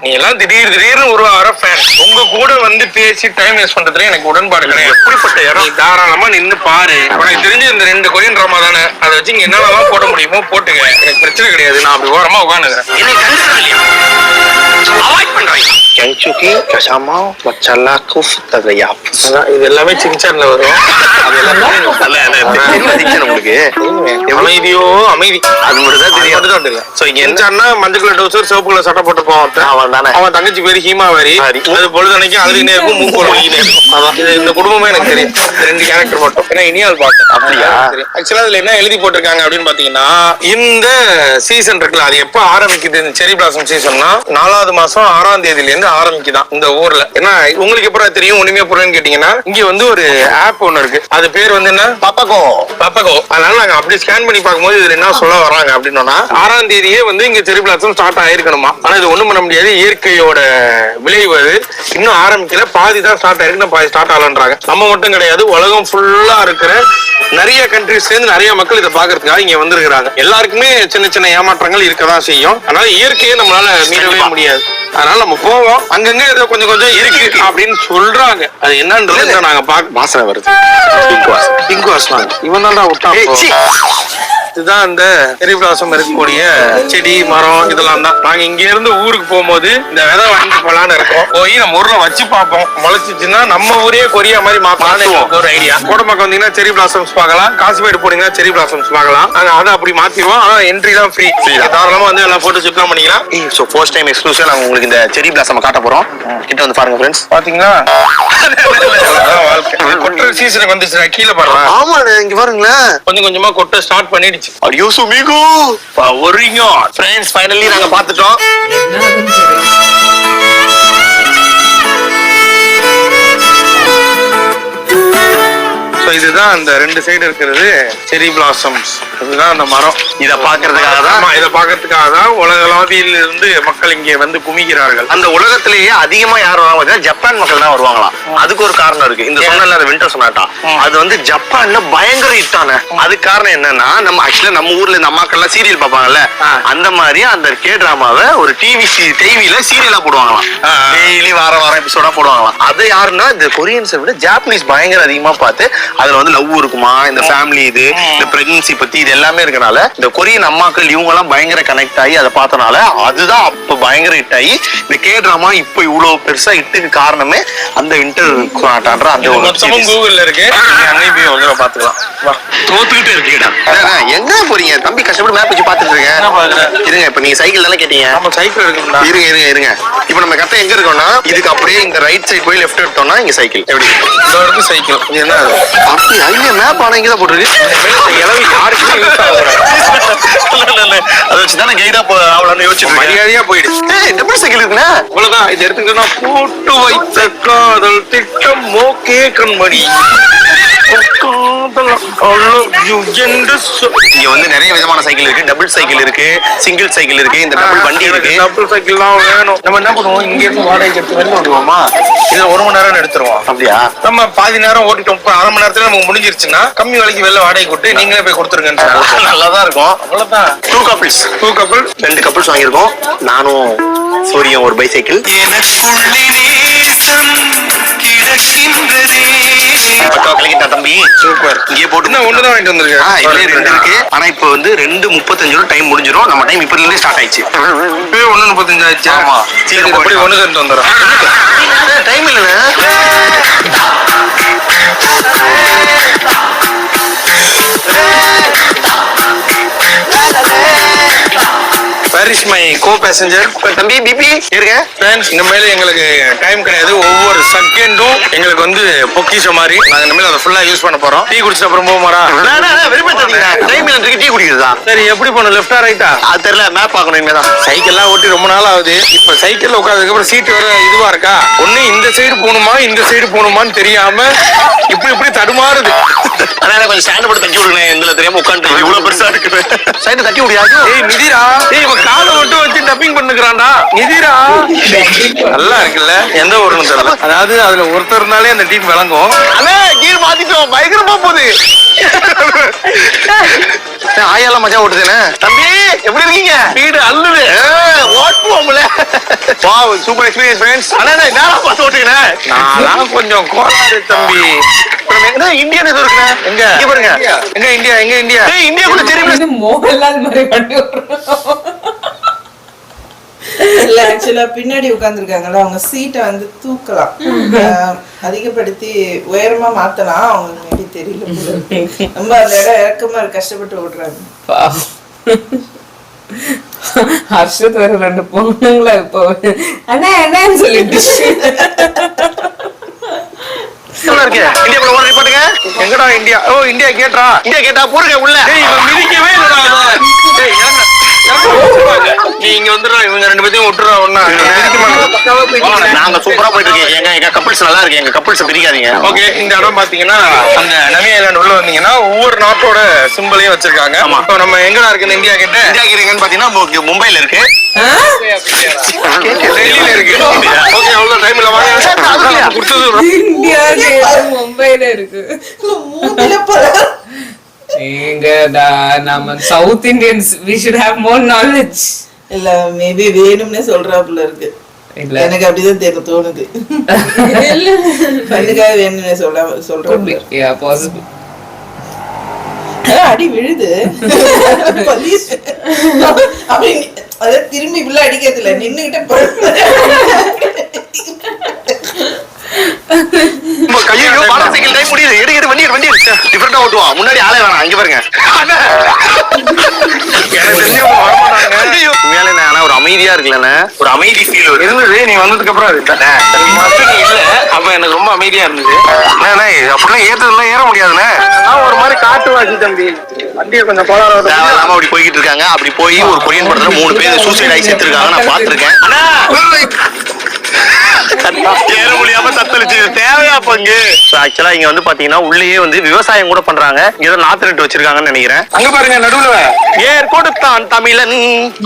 நீ எல்லாம் திடீர்னு ஒரு வர ஃபேன். உங்க கூட வந்து பேசி டைம் வேஸ்ட் பண்றதுல எனக்கு உடன்பாடு கிடையாது. எப்படிப்பட்ட இடம் தாராளமா நின்னு பாரு. எனக்கு தெரிஞ்சு இந்த 2 கொரியன் டிராமா தானே, அதை வச்சு இங்க என்னெல்லாம் போட முடியுமோ போட்டுங்க. எனக்கு பிரச்சனை கிடையாது. நான் அப்படி ஓரமா உட்காந்துக்கிறேன். இது எல்லாமே சின்சான்ல வரும். அமைதியோ அமைதி. அது மட்டும் தான் தெரியும். சோ இங்க என்னன்னா மஞ்சள் கலர் டவுசர் சிவப்பு கலர் சட்டை போட்டு போவான். அவன் தங்கச்சி பேரு ஹீமாவரி. அது பொழுதனைக்கும் அழுதுனே இருக்கும், மூக்கு ஒழுகினே இருக்கும். அதான் இந்த குடும்பமே எனக்கு தெரியும். 2 கேரக்டர் மட்டும். ஏன்னா இனியால் பார்த்தேன். அப்படியா? ஆக்சுவலா அதுல என்ன எழுதி போட்டிருக்காங்க அப்படின்னு பாத்தீங்கன்னா, இந்த சீசன் இருக்குல்ல, அது எப்ப ஆரம்பிக்குது இந்த செரி பிளாசம் சீசன்னா 4வது மாசம் 6ஆம் தேதியில இருந்து ஆரம்பிக்குதான் இந்த ஊர்ல. ஏன்னா உங்களுக்கு எப்ப தெரியும் ஒண்ணுமே புரியன்னு கேட்டீங்கன்னா, இங்க வந்து ஒரு ஆப் ஒண்ணு இருக்கு. அது பேர் வந்து என்ன? பப்பகோ. அதனால நாங்க அப்படி ஸ்கேன் பண்ணி பார்க்கும்போது இதுல என்ன சொல்ல வராங்க பண்றாங்க அப்படின்னா 6ஆம் தேதியே வந்து இங்க செரி பிளாசம் ஸ்டார்ட் ஆயிருக்கணுமா. ஆனா இது ஒண்ணும் பண்ண முடியாது, இயற்கையோட விளைவு அது. இன்னும் ஆரம்பிக்கல, பாதி தான் ஸ்டார்ட் ஆயிருக்கு, பாதி ஸ்டார்ட் ஆகலன்றாங்க. நம்ம மட்டும் கிடையாது, உலகம் ஃபுல்லா இருக்கிற நிறைய கண்ட்ரிஸ்ல இருந்து நிறைய மக்கள் இதை பாக்குறதுக்காக இங்க வந்திருக்கிறாங்க. எல்லாருக்குமே சின்ன சின்ன ஏமாற்றங்கள் இருக்கதான் செய்யும். அதனால இயற்கையை நம்மளால மீறவே முடியாது. அதனால நம்ம போவோம், அங்கங்க ஏதோ கொஞ்சம் கொஞ்சம் இருக்கு அப்படின்னு சொல்றாங்க. அது என்னன்றது நாங்க பாக்க வாசனை வருது. பிங்க் வாசனை இவன் தான் விட்டா. இதுதான் அந்த செரி பிளாசம் இருக்கக்கூடிய செடி மரம் இதெல்லாம் தான். நாங்க இங்க இருந்து ஊருக்கு போகும்போது இந்த விதை வாங்கிட்டு போலான்னு இருக்கோம். போய் நம்ம ஊர்ல வச்சு பார்ப்போம், முளைச்சிச்சுன்னா நம்ம ஊரே கொரியா மாதிரி மாத்தலாம் ஒரு ஐடியா. கோடம்பாக்கம் வந்தீங்கன்னா செரி பிளாசம்ஸ் பார்க்கலாம், காசிமேடு போனீங்கன்னா செரி பிளாசம்ஸ் பார்க்கலாம். நாங்க அதை அப்படி மாத்திடுவோம். ஆனா என்ட்ரி தான் ஃப்ரீ, தாராளமா வந்து எல்லாம் போட்டோ ஷூட்லாம் பண்ணிக்கலாம். ஸோ ஃபர்ஸ்ட் டைம் எக்ஸ்க்ளூசிவா நாங்க உங்களுக்கு இந்த செரி பிளாசம் காட்ட போறோம். கிட்ட வந்து பாருங்க ஃப்ரெண்ட்ஸ். பாத்தீங்களா வாழ்க்கை கொட்டை சீசனுக்கு வந்துச்சு. கீழே பாருங்க. ஆமா இங்க பாருங்களேன், கொஞ்சம் கொஞ்சமா கொட்டை ஸ்டார்ட் பண்ணிடுச்சு. Adiós amigo. Favoriño. Friends, finally நாங்க பாத்துட்டோம். என்ன ஆகுதுன்னு தெரியல. இதுதான் அந்த ரெண்டு சைடு இருக்கிறது செரி பிளாசம்ஸ். இதுதான் அந்த மரம். இத பாக்குறதுக்காக தான், இதை பாக்குறதுக்காக தான் உலகளாவியில இருந்து மக்கள் இங்கே வந்து குமிக்கிறார்கள். அந்த உலகத்திலேயே அதிகமா யார் வருவாங்க, ஜப்பான் மக்கள் தான் வருவாங்களாம். அதுக்கு ஒரு காரணம் இருக்கு. இந்த சொன்ன வின்டர் சொனாட்டா அது வந்து ஜப்பான்ல பயங்கர ஹிட்டான. அதுக்கு காரணம் என்னன்னா, நம்ம ஆக்சுவலா நம்ம ஊர்ல இந்த அம்மாக்கள் எல்லாம் சீரியல் பார்ப்பாங்கல்ல, அந்த மாதிரி அந்த கே டிராமாவை ஒரு டிவில சீரியலா போடுவாங்களாம். டெய்லி வாரம் எபிசோடா போடுவாங்களாம். அது யாருன்னா இந்த கொரியன்ஸை விட ஜாப்பனீஸ் பயங்கர அதிகமா பார்த்து அதுல வந்து லவ் இருக்குமா, இந்த ஃபேமிலி இது, இந்த பிரெக்னன்சி பத்தி இது எல்லாமே இருக்கனால இந்த கொரியன் அம்மாக்கள் இவங்க எல்லாம் பயங்கர கனெக்ட் ஆகி அதை பார்த்தனால அதுதான் அப்ப பயங்கர ஹிட் ஆகி இந்த கே டிராமா இப்ப இவ்வளவு பெருசா ஹிட்டுக்கு காரணமே அந்த வின்டர் சொனாட்டான்ற அந்த ஒரு கூகுள்ல இருக்கு. அங்கேயும் போய் வந்து பாத்துக்கலாம். தோத்துக்கிட்டு இருக்கீடா. எங்க போறீங்க தம்பி? கஷ்டப்பட்டு மேப் வச்சு பாத்துட்டு இருக்கேன். இருங்க, இப்ப நீங்க சைக்கிள் தானே கேட்டீங்க. நம்ம சைக்கிள் இருக்குங்களா? இருங்க. இப்ப நம்ம கரெக்டா எங்க இருக்கோம்னா, இதுக்கு அப்படியே இந்த ரைட் சைடு போய் லெஃப்ட் எடுத்தோம்னா இங்க சைக்கிள். எப்படி இந்த இடத்து சைக்கிள் இது என்ன அப்படி அங்க மேப் ஆனா இங்கதான் போட்டுருக்கு. யாருக்குமே யூஸ் ஆகுது. அதை வச்சுதான் நான் கைடா அவளான்னு யோசிச்சு மரியாதையா போயிடு. டபுள் சைக்கிள் இருக்குண்ணா. அவ்வளவுதான். இது எடுத்துக்கிட்டோம்னா போட்டு வைத்த காதல் திட்டம் ஓகே கண்மணி. இங்க வந்து நிறைய விதமான சைக்கிள் இருக்கு. டபுள் சைக்கிள் இருக்கு, சிங்கிள் சைக்கிள் இருக்கு, இந்த டபுள் வண்டி இருக்கு. டபுள் சைக்கிள் தான் வேணும். நம்ம என்ன பண்ணுவோம், இங்க இருந்து வாடகைக்கு எடுத்து வெளில விடுவோமா, இதுல 1 மணி நேரம் எடுத்துருவோம். அப்படியா? நம்ம பாதி நேரம் ஓட்டிட்டோம், அரை மணி நேரத்துல நமக்கு முடிஞ்சிருச்சுன்னா கம்மி விலைக்கு வெளில வாடகை கொடுத்து நீங்களே போய் கொடுத்துருங்கன்னு நல்லாதான் இருக்கும். அவ்வளவுதான். 2 couples 2 couples வாங்கியிருக்கோம். நானும் சூரியம் ஒரு பைசைக்கிள். தம்பி சூப்பர். இங்கே போட்டு ஒண்ணுதான் வாங்கிட்டு வந்திருக்கேன். இதுல 2 இருக்கு. ஆனா இப்ப வந்து 2:35 டைம் முடிஞ்சிடும். நம்ம டைம் இப்ப இருந்தே ஸ்டார்ட் ஆயிடுச்சு. 1:35 ஆயிடுச்சு. ஆமா, சீக்கிரம் போய் 1:02 வந்துடும். டைம் இல்ல. Where is my co-passenger? தம்பி பிபி இருங்க. ஃப்ரெண்ட்ஸ், இனிமேல் எங்களுக்கு டைம் கிடையாது. ஒவ்வொரு செகண்டும் எங்களுக்கு வந்து பொக்கிஷ மாதிரி. நாங்க இனிமேல் அதை ஃபுல்லா யூஸ் பண்ண போறோம். டீ குடிச்சிட்டு அப்புறம் போமாரா? டைம் இல்ல, டீ குடிக்கிறதா? சரி, எப்படி போகணும், லெஃப்டா ரைட்டா? அது தெரியல, மேப் பார்க்கணும் இனிமேதான். சைக்கிள்லாம் ஓட்டி ரொம்ப நாள் ஆகுது. இப்ப சைக்கிள்ல உட்கார்ந்ததுக்கு அப்புறம் சீட் வர இதுவா இருக்கா, ஒண்ணு இந்த சைடு போகணுமா இந்த சைடு போகணுமான்னு தெரியாம இப்படி தடுமாறுது. அதனால கொஞ்சம் ஸ்டாண்ட் போட்டு தட்டி விடுங்க. எங்களை தெரியாம உட்காந்து இவ்வளவு பெருசா இருக்குது. சைடு தட்டி விடியாது. ஏய் நிதிரா, இவன் காலை மட்டும் வச்சு டப்பிங் பண்ணுகிறான்டா. நிதிரா நல்லா இருக்குல்ல. எந்த ஊருன்னு தெரியல. அதாவது அதுல ஒருத்தர்னாலே அந்த டீம் விளங்கும். அண்ணே கீழ் மாத்திட்டோம், பயங்கரமா போகுது. ஆயெல்லாம் மஜா ஓட்டுதுண்ணே. தம்பி எப்படி இருக்கீங்க? வீடு அல்லுது. ஓட்டுவோம்ல. Wow, super experience friends. அண்ணா நேரா பார்த்து ஓட்டுங்கண்ணே. நான் கொஞ்சம் கோளாறு தம்பி. இந்தியன் எதுவும் இருக்குண்ணே. எங்க இங்க பாருங்க. எங்க இந்தியா, எங்க இந்தியா? இந்தியா கூட தெரியும். இது மோகன்லால் மாதிரி வண்டி ஓட்டுறோம். இல்ல ஆக்சுவலா பின்னாடி உட்கார்ந்துருக்காங்கல்ல, அவங்க சீட்டை வந்து தூக்கலாம், அதிகப்படுத்தி உயரமா மாத்தலாம். அவங்க மேபி தெரியல, ரொம்ப அந்த இடம் இறக்கமா கஷ்டப்பட்டு ஓடுறாங்க. ஹர்ஷத் வேற 2 பொண்ணுங்களா இப்போ அண்ணா என்னன்னு சொல்லிட்டு இந்தியா ஓட ரிப்போர்ட்டுங்க. எங்கடா இந்தியா? ஓ இந்தியா கேட்டா. இந்தியா கேட்டா போடுங்க உள்ள. மிதிக்கவே இல்லடா. நீ இங்க வந்துடுறா, இவங்க 2 பேத்தையும் விட்டுறா. ஒண்ணா நாங்க சூப்பரா போயிட்டு இருக்கேன். எங்க கப்பிள்ஸ் நல்லா இருக்கு, எங்க கப்பிள்ஸ் பிரிக்காதீங்க. ஓகே, இந்த இடம் பாத்தீங்கன்னா அந்த நமி ஐலாண்ட் உள்ள வந்தீங்கன்னா ஒவ்வொரு நாட்டோட சிம்பிளையும் வச்சிருக்காங்க. ஆமா. இப்போ நம்ம எங்கடா இருக்கு இந்தியா கிட்ட? இந்தியா எங்கன்னு பாத்தீங்கன்னா மும்பைல இருக்கு, டெல்லியில இருக்கு. ஓகே, அவ்வளவு டைம் இல்ல, வாங்க. கொடுத்தது இந்தியா மும்பைல இருக்கு. மூஞ்சில பாரு. எங்க நம்ம south Indians we should have more knowledge. இல்ல மேபி வேணும்னே சொல்றாப்புல இருக்கு. இல்ல எனக்கு அப்படிதான் தோணுது. பண்ணுக்காக வேணும்னே சொல்றாப்புல. yeah possible. அடி விழுது. police. அப்படி அத திரும்பி உள்ள அடிக்கிறதுல நின்னுகிட்டே சைக்கிள் டைம் முடியுது. எடு வண்டி டிஃபரெண்டா ஓட்டுவான். முன்னாடி ஆளே வேணாம், இங்க பாருங்க. எனக்கு தெரிஞ்சு அவங்க வரமாட்டாங்க. உண்மையாலே ஆனா ஒரு அமைதியா இருக்குல்லண்ணே, ஒரு அமைதி ஃபீல் இருந்தது. நீ வந்ததுக்கு அப்புறம் அது இல்ல, அப்ப எனக்கு ரொம்ப அமைதியா இருந்தது. அப்படிலாம் ஏற்றதுலாம் ஏற முடியாதுண்ணே. நான் ஒரு மாதிரி காட்டுவாசி தம்பி, வண்டியை கொஞ்சம் கோளாறு தேவையில்லாம அப்படி போய்கிட்டு இருக்காங்க. அப்படி போய் ஒரு கொரியன் படத்துல 3 பேர் சூசைட் ஆகி செத்துருக்காங்க, நான் பாத்திருக்கேன். ஏற முடியாம தத்தளிச்சு தேவையா பங்கு. ஆக்சுவலா இங்க வந்து பாத்தீங்கன்னா உள்ளேயே வந்து விவசாயம் கூட பண்றாங்க. ஏதோ நாத்து நட்டு வச்சிருக்காங்கன்னு நினைக்கிறேன். அங்க பாருங்க நடுவுல ஏர் கொடுத்தான் தமிழன்.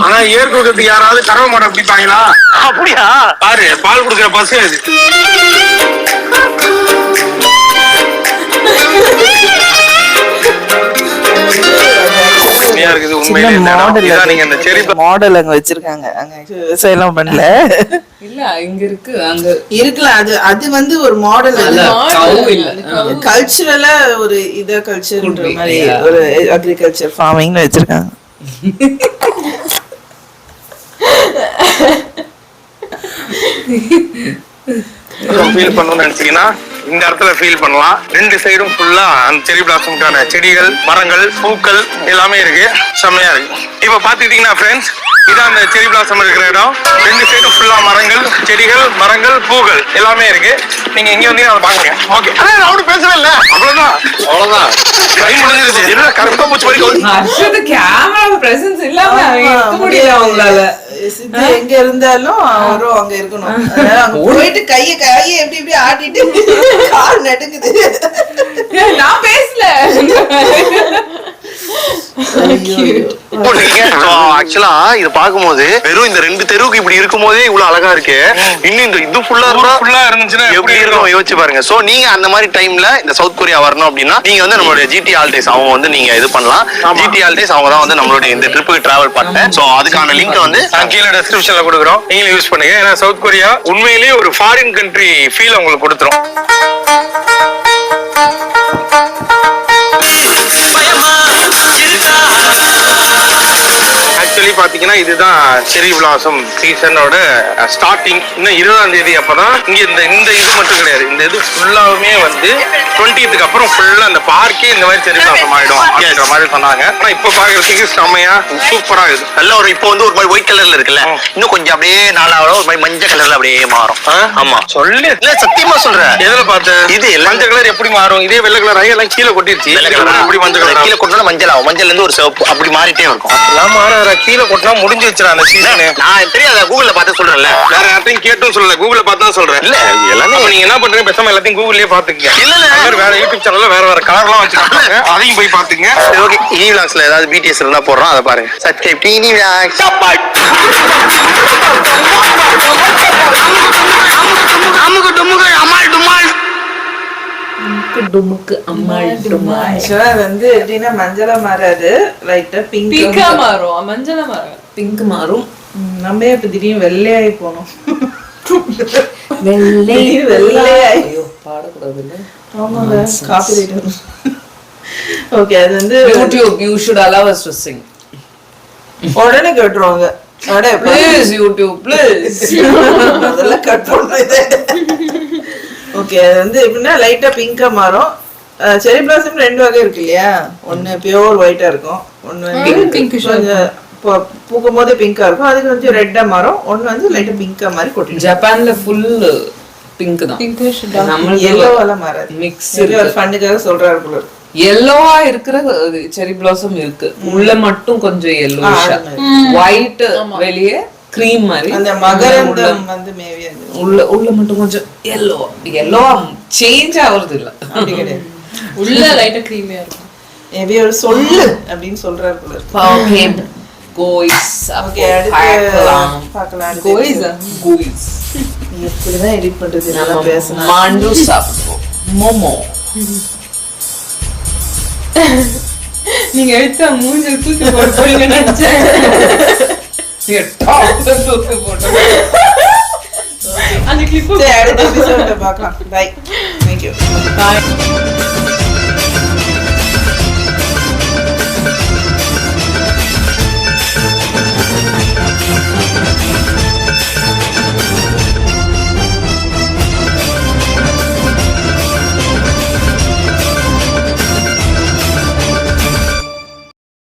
ஆனா ஏர் கொடுக்கறதுக்கு யாராவது கறவை மாடம் பிடிப்பாங்களா? அப்படியா? பாரு, பால் கொடுக்குற பசு அது. இருக்குது உண்மையிலேயே. நீங்க அந்த செரி மாடல் அங்க வச்சிருக்காங்க. அங்க விவசாயம் எல்லாம் பண்ணல. இல்ல இங்க இருக்கு, அங்க இருக்கலாம். அது வந்து ஒரு மாடல். இல்ல கல்ச்சுரலா ஒரு இத கல்ச்சர்ன்ற மாதிரி ஒரு அக்ரிகல்ச்சர் ஃபார்மிங்ல வச்சிருக்காங்க. ஃபீல் பண்ணணும்னு நினைச்சீங்கன்னா இந்த இடத்துல ஃபீல் பண்ணலாம். 2 சைடும் ஃபுல்லா அந்த செரி பிளாசம்கான செடிகள், மரங்கள், பூக்கள் எல்லாமே இருக்கு. செம்மையா இருக்கு. இப்ப பாத்துக்கிட்டீங்கன்னா ஃப்ரெண்ட்ஸ், இதான் அந்த செரி பிளாசம் இருக்கிற இடம். 2 சைடும் ஃபுல்லா மரங்கள், செடிகள், மரங்கள், பூக்கள் எல்லாமே இருக்கு. நீங்க இங்க வந்து அதை பாக்குங்க. ஓகே, அவனு பேசுறேன் இல்ல, அவ்வளவுதான் டைம் முடிஞ்சிருச்சு. என்ன கரெக்டா போச்சு வரைக்கும் அர்ஷது கேமரா பிரசன்ஸ் இல்லாம இருக்க முடியல அவங்களால. சித்தி எங்க இருந்தாலும் அவரும் அங்க இருக்கணும். அங்க போயிட்டு கையை எப்படி ஆட்டிட்டு கால் நடுங்குது. நான் பேசல. ஆக்சுவலா இது பாக்கும்போது வெறும் இந்த 2 தெருவுக்கு இப்படி இருக்கும் போதே இவ்வளவு அழகா இருக்கு. இன்னும் இந்த இது ஃபுல்லா இருந்துச்சுன்னா எப்படி இருக்கும் யோசிச்சு பாருங்க. சோ நீங்க அந்த மாதிரி டைம்ல இந்த சவுத் கொரியா வரணும் அப்படின்னா நீங்க வந்து நம்மளுடைய ஜிடி ஹாலிடேஸ் அவங்க வந்து நீங்க இது பண்ணலாம். ஜிடி ஹாலிடேஸ் அவங்க தான் வந்து நம்மளுடைய இந்த ட்ரிப்புக்கு டிராவல் பண்ணேன். சோ அதுக்கான லிங்க் வந்து கீழே டிஸ்கிரிப்ஷன்ல கொடுக்குறோம், நீங்களும் யூஸ் பண்ணுங்க. ஏன்னா சவுத் கொரியா உண்மையிலேயே ஒரு ஃபாரின் கண்ட்ரி ஃபீல் உங்களுக்கு கொடுத்துரும். ஆக்சுவலி பாத்தீங்கன்னா இதுதான் செரி பிளாசம் சீசனோட ஸ்டார்டிங். இன்னும் 20ஆம் தேதி அப்பதான் இங்க இந்த இது மட்டும் கிடையாது, இந்த இது ஃபுல்லாவுமே வந்து 20th அப்புறம் ஃபுல்லா அந்த பார்க்கே இந்த மாதிரி செரி பிளாசம் ஆயிடும் அப்படின்ற மாதிரி சொன்னாங்க. ஆனா இப்ப பாக்குறதுக்கு செம்மையா சூப்பரா இது. நல்ல ஒரு இப்போ வந்து ஒரு மாதிரி ஒயிட் கலர்ல இருக்குல்ல, இன்னும் கொஞ்சம் அப்படியே நாளாவது ஒரு மாதிரி மஞ்சள் கலர்ல அப்படியே மாறும். ஆமா சொல்லு, இல்ல சத்தியமா சொல்றேன். எதுல பார்த்தேன்? இது மஞ்சள் கலர் எப்படி மாறும்? இதே வெள்ளை கலர் எல்லாம் கீழே கொட்டிருச்சு. எப்படி மஞ்சள் கலர் கீழே கொட்டினா மஞ்சள் ஆகும், மஞ்சள்ல இருந்து ஒரு சிவப்பு அப்படி மாறிட்டே இருக்கும். எல்லாம் மாற கீழே கொட்டினா முடிஞ்சு வச்சிடா அந்த சீசனு. நான் தெரியாத கூகுள்ல பார்த்து சொல்றேன்ல, வேற யார்ட்டையும் கேட்டும் சொல்லல, கூகுள்ல பார்த்து தான் சொல்றேன். இல்ல எல்லாமே நீங்க என்ன பண்றீங்க, பேசாம எல்லாத்தையும் கூகுள்லயே பாத்துக்கங்க. இல்ல வேற யூடியூப் சேனல்ல வேற கலர்லாம் வச்சிருக்காங்க, அதையும் போய் பாத்துங்க. ஓகே, இனி விலாக்ஸ்ல ஏதாவது பிடிஎஸ் இருந்தா போடுறோம், அதை பாருங்க. சப்ஸ்கிரைப் டு இனி விலாக்ஸ். டுமுக்கு அம்மாள் டுமால். ஆக்சுவலா அது வந்து எப்படின்னா மஞ்சளா மாறாது, லைட்டா பிங்கா மாறும், மஞ்சளா மாறும், பிங்க் மாறும். நம்ம இப்ப திடீர்னு வெள்ளையாயி போனோம். வெள்ளையாய் பாடக்கூடாதுல்ல. ஆமாங்க, காப்பிரைட். ஓகே, அது வந்து YouTube you should allow us to sing. உடனே கேட்டுருவாங்க. Please YouTube please. அதெல்லாம் கட் பண்ணுறது. ஓகே, அது வந்து எப்படின்னா லைட்டா பிங்கா மாறும். செரி பிளாசம் 2 வகை இருக்கு இல்லையா, ஒன்னு பியூர் ஒயிட்டா இருக்கும், ஒன்னு வந்து கொஞ்சம் பூக்கும் போதே பிங்கா இருக்கும், அதுக்கு கொஞ்சம் ரெட்டா மாறும், ஒன்னு வந்து லைட்டா பிங்கா மாதிரி கொட்டிடும். ஜப்பான்ல ஃபுல் பிங்க் தான், நம்ம எல்லோவெல்லாம் மாறாது. மிக்ஸ் ஒரு ஃபண்டுக்காக சொல்றாரு போல. எல்லோவா இருக்கிற செரி பிளாசம் இருக்கு, உள்ள மட்டும் கொஞ்சம் எல்லோஷா, ஒயிட் வெளியே க்ரீம் மாதிரி அந்த மகரந்தம் வந்து மேவி அது உள்ள மட்டும் கொஞ்சம் எல்லோ சேஞ்ச் ஆகுறது இல்ல. அப்படி கிடையாது. உள்ள லைட்டா கிரீமியா இருக்கும். மேபி ஒரு சொல்லு அப்படின்னு சொல்றாரு போல இருக்கு. ஓகே கோய்ஸ் ஓகே பார்க்கலாம். கோயிஸா? கோய்ஸ் எப்படிதான் எடிட் பண்றது நல்லா பேசணும். மாண்டு சாப்பிடுவோம். மோமோ நீங்க எடுத்த மூஞ்சில தூக்கி போட்டு போறீங்க நினைச்சேன். தூக்கி போட்டு அந்த கிளிப் சரி, அடுத்த எபிசோட்ல பார்க்கலாம். பை. Thank you. பாய்.